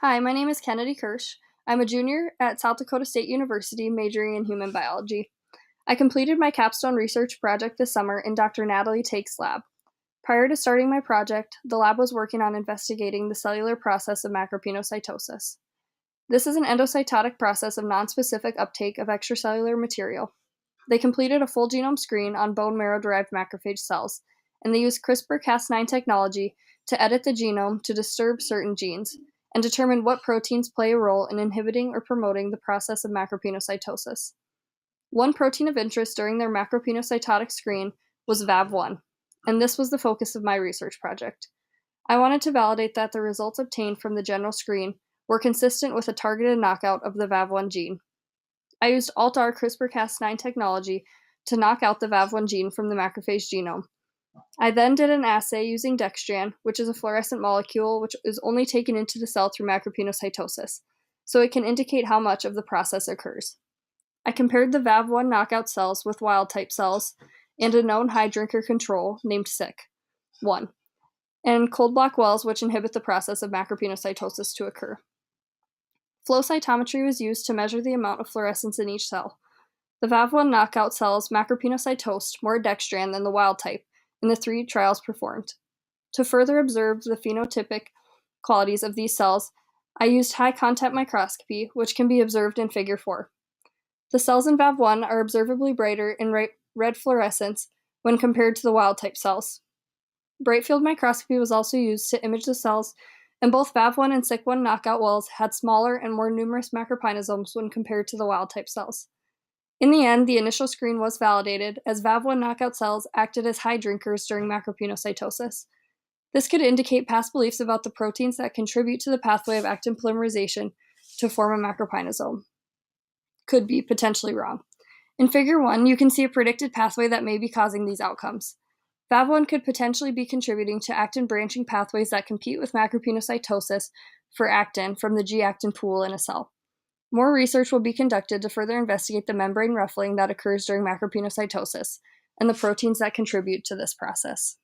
Hi, my name is Kennedy Kirsch. I'm a junior at South Dakota State University majoring in human biology. I completed my capstone research project this summer in Dr. Natalie Take's lab. Prior to starting my project, the lab was working on investigating the cellular process of macropinocytosis. This is an endocytotic process of nonspecific uptake of extracellular material. They completed a full genome screen on bone marrow-derived macrophage cells, and they used CRISPR-Cas9 technology to edit the genome to disturb certain genes and determine what proteins play a role in inhibiting or promoting the process of macropinocytosis. One protein of interest during their macropinocytotic screen was Vav1, and this was the focus of my research project. I wanted to validate that the results obtained from the general screen were consistent with a targeted knockout of the Vav1 gene. I used Alt-R CRISPR-Cas9 technology to knock out the Vav1 gene from the macrophage genome. I then did an assay using dextran, which is a fluorescent molecule which is only taken into the cell through macropinocytosis, so it can indicate how much of the process occurs. I compared the Vav1 knockout cells with wild-type cells and a known high drinker control named SIC1, and cold block wells which inhibit the process of macropinocytosis to occur. Flow cytometry was used to measure the amount of fluorescence in each cell. The Vav1 knockout cells macropinocytosed more dextran than the wild type in the 3 trials performed. To further observe the phenotypic qualities of these cells, I used high contact microscopy, which can be observed in Figure 4. The cells in Vav1 are observably brighter in red fluorescence when compared to the wild type cells. Bright field microscopy was also used to image the cells, and both Vav1 and SIC1 knockout wells had smaller and more numerous macropinosomes when compared to the wild type cells. In the end, the initial screen was validated, as Vav1 knockout cells acted as high drinkers during macropinocytosis. This could indicate past beliefs about the proteins that contribute to the pathway of actin polymerization to form a macropinosome. Could be potentially wrong. In Figure 1, you can see a predicted pathway that may be causing these outcomes. Vav1 could potentially be contributing to actin branching pathways that compete with macropinocytosis for actin from the G-actin pool in a cell. More research will be conducted to further investigate the membrane ruffling that occurs during macropinocytosis and the proteins that contribute to this process.